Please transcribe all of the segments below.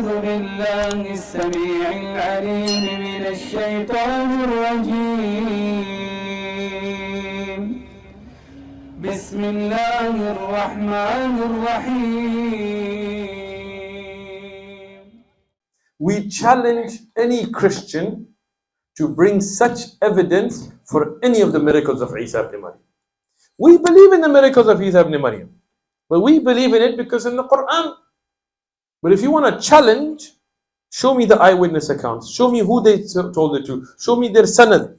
أعوذ بالله السميع العليم من الشيطان الرجيم بسم الله الرحمن الرحيم. We challenge any Christian to bring such evidence for any of the miracles of Isa ibn Maryam. We believe in the miracles of Isa ibn Maryam, but we believe in it because in the Quran. But if you want to challenge, show me the eyewitness accounts. Show me who they told it to. Show me their sanad.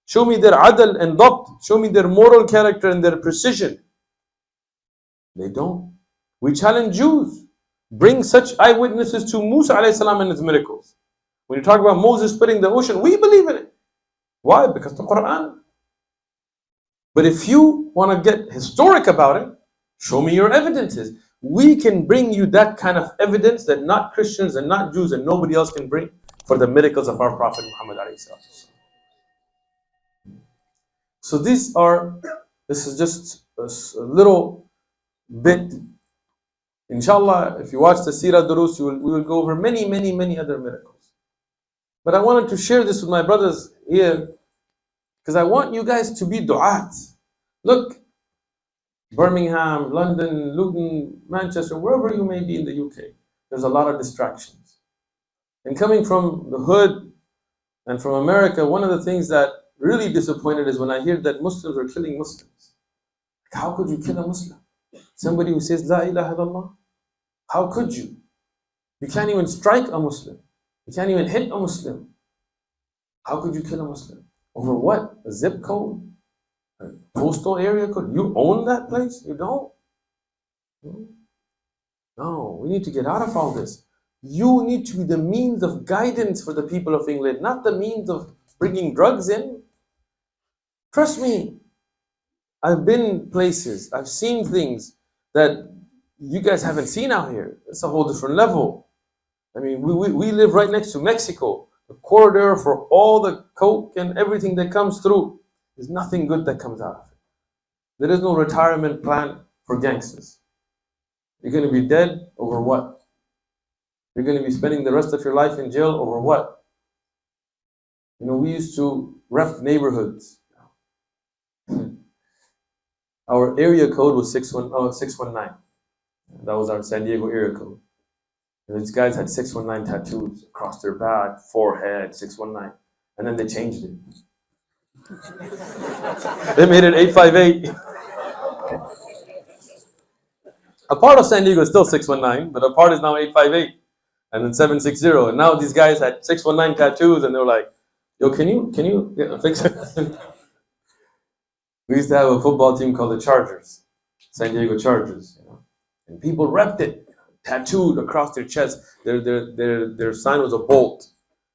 Show me their adl and dabt. Show me their moral character and their precision. They don't. We challenge Jews. Bring such eyewitnesses to Musa alayhi salam and his miracles. When you talk about Moses splitting the ocean, we believe in it. Why? Because the Quran. But if you want to get historic about it, show me your evidences. We can bring you that kind of evidence that not Christians and not Jews and nobody else can bring for the miracles of our Prophet Muhammad alayhi salam. So this is just a little bit. Inshallah, if you watch the Sirah Durus, we will go over many other miracles. But I wanted to share this with my brothers here because I want you guys to be du'at. Look, Birmingham, London, Luton, Manchester, wherever you may be in the UK, there's a lot of distractions. And coming from the hood and from America, one of the things that really disappointed is when I hear that Muslims are killing Muslims. How could you kill a Muslim? Somebody who says La ilaha illallah? How could you? You can't even strike a Muslim. You can't even hit a Muslim. How could you kill a Muslim? Over what? A zip code? A postal area code? You own that place? You don't? No, we need to get out of all this. You need to be the means of guidance for the people of England, not the means of bringing drugs in. Trust me, I've been places, I've seen things that you guys haven't seen out here. It's a whole different level. I mean, we live right next to Mexico. The corridor for all the coke and everything that comes through. There's nothing good that comes out of it. There is no retirement plan for gangsters. You're going to be dead over what? You're going to be spending the rest of your life in jail over what? You know, we used to rep neighborhoods. Our area code was 619. That was our San Diego area code. And these guys had 619 tattoos across their back, forehead, 619. And then they changed it. They made it 858. A part of San Diego is still 619, but a part is now 858. And then 760. And now these guys had 619 tattoos and they were like, yo, can you fix it? We used to have a football team called the Chargers, San Diego Chargers, you know. And people repped it, tattooed across their chest. Their sign was a bolt.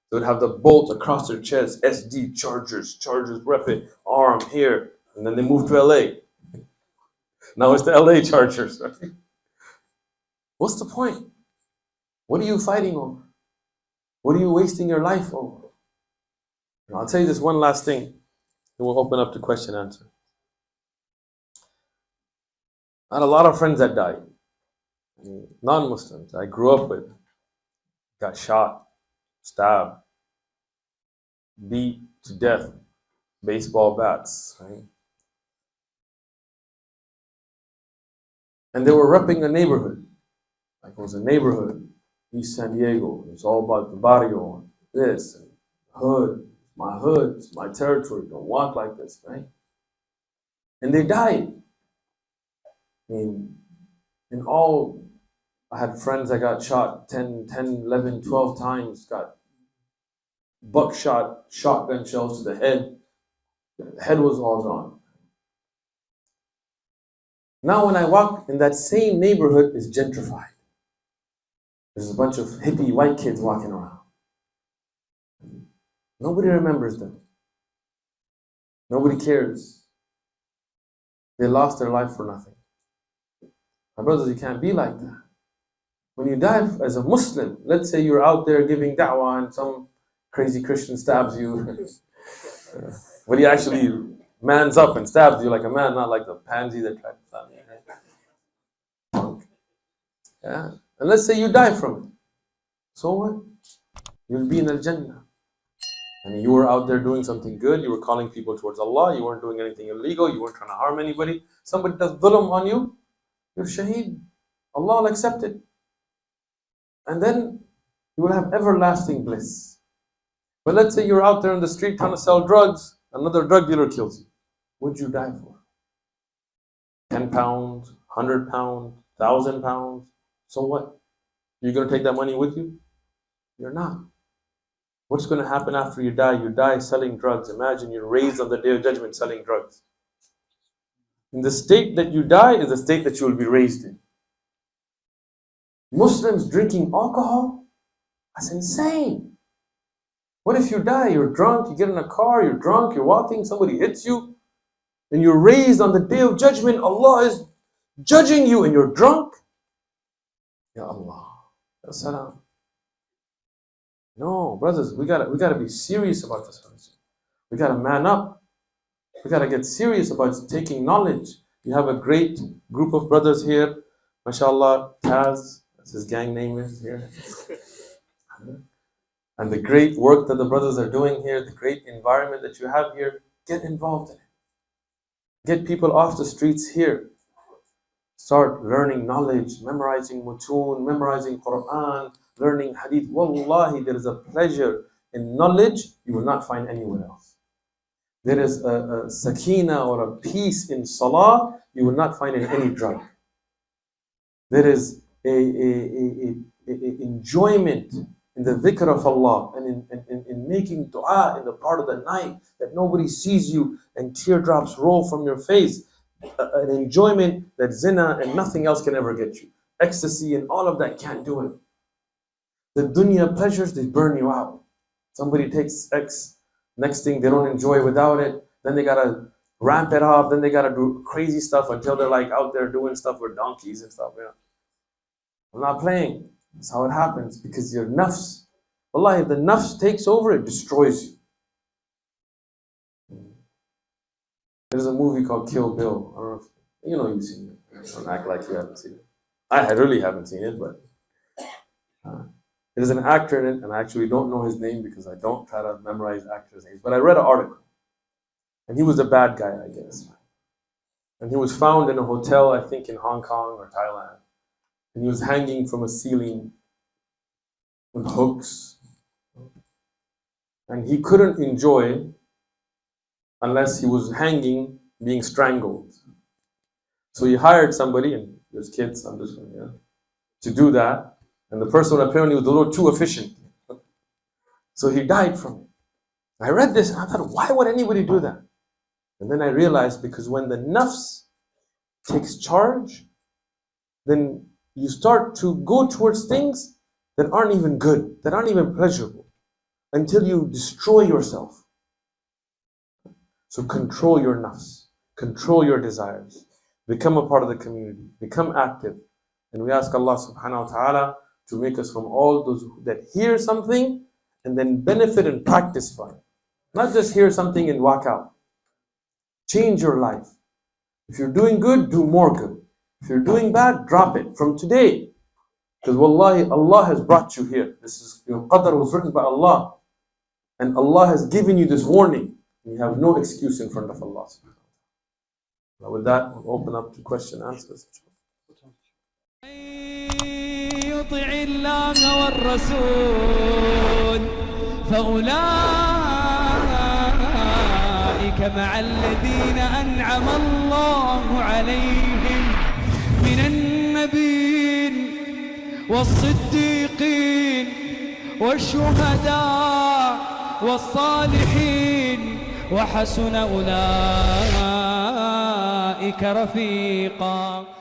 They would have the bolt across their chest, SD, Chargers, rep it, arm, here. And then they moved to LA. Now it's the LA Chargers. Right? What's the point? What are you fighting over? What are you wasting your life over? And I'll tell you this one last thing, and we'll open up to question and answer. I had a lot of friends that died. Non-Muslims I grew up with got shot, stabbed, beat to death, baseball bats, right? And they were repping a neighborhood. Like it was a neighborhood, East San Diego. It was all about the barrio, this, and hood, it's my territory, don't walk like this, right? And they died. I mean, in all, I had friends that got shot 10, 11, 12 times, got buckshot, shotgun shells to the head. The head was all gone. Now when I walk in that same neighborhood, it's gentrified. There's a bunch of hippie white kids walking around. Nobody remembers them. Nobody cares. They lost their life for nothing. My brothers, you can't be like that. When you die as a Muslim, let's say you're out there giving da'wah and some crazy Christian stabs you. But he actually mans up and stabs you like a man, not like the pansy that tried to stab you. Yeah. And let's say you die from it. So what? You'll be in Al-Jannah. And you were out there doing something good, you were calling people towards Allah, you weren't doing anything illegal, you weren't trying to harm anybody. Somebody does dhulm on you, you're shaheed. Allah will accept it. And then you will have everlasting bliss. But let's say you're out there in the street trying to sell drugs, another drug dealer kills you. What'd you die for? 10 pounds, 100 pounds, 1,000 pounds. So what? You're going to take that money with you? You're not. What's going to happen after you die? You die selling drugs. Imagine you're raised on the Day of Judgment selling drugs. In the state that you die is the state that you will be raised in. Muslims drinking alcohol? That's insane. What if you die? You're drunk, you get in a car, you're drunk, you're walking, somebody hits you, and you're raised on the Day of Judgment. Allah is judging you and you're drunk? Ya Allah. Ya Salam. No, brothers, we gotta be serious about this. We gotta man up. We gotta get serious about taking knowledge. You have a great group of brothers here. MashaAllah, Taz, that's his gang name is here. And the great work that the brothers are doing here, the great environment that you have here, get involved in it. Get people off the streets here. Start learning knowledge, memorizing mutun, memorizing Quran, learning hadith. Wallahi, there is a pleasure in knowledge you will not find anywhere else. There is a sakina or a peace in salah you will not find in any drug. There is a enjoyment in the dhikr of Allah and in making dua in the part of the night that nobody sees you and teardrops roll from your face. An enjoyment that zina and nothing else can ever get you. Ecstasy and all of that can't do it. The dunya pleasures, they burn you out. Somebody takes X, next thing they don't enjoy without it, then they gotta ramp it up, then they gotta do crazy stuff until they're like out there doing stuff with donkeys and stuff. I'm not playing. That's how it happens, because your nafs, wallahi, if the nafs takes over, it destroys you. There's a movie called Kill Bill. I don't know if, you've seen it. Don't act like you haven't seen it. I really haven't seen it, but there's an actor in it, and I actually don't know his name because I don't try to memorize actors' names. But I read an article, and he was a bad guy, I guess. And he was found in a hotel, I think in Hong Kong or Thailand. And he was hanging from a ceiling with hooks. And he couldn't enjoy unless he was hanging, being strangled. So he hired somebody, and there's kids, I'm just to do that. And the person apparently was a little too efficient. So he died from it. I read this and I thought, why would anybody do that? And then I realized, because when the nafs takes charge, then you start to go towards things that aren't even good, that aren't even pleasurable, until you destroy yourself. So control your nafs, control your desires, become a part of the community, become active. And we ask Allah subhanahu wa ta'ala to make us from all those that hear something and then benefit and practice from it. Not just hear something and walk out. Change your life. If you're doing good, do more good. If you're doing bad, drop it from today. Because wallahi, Allah has brought you here. This is, your qadr was written by Allah. And Allah has given you this warning. You have no excuse in front of Allah. Now with that, we'll open up to question and answers. يطع الله والرسول فأولئك مع الذين أنعم الله عليهم من النبيين والصديقين والشهداء والصالحين وحسن أولئك رفيقا.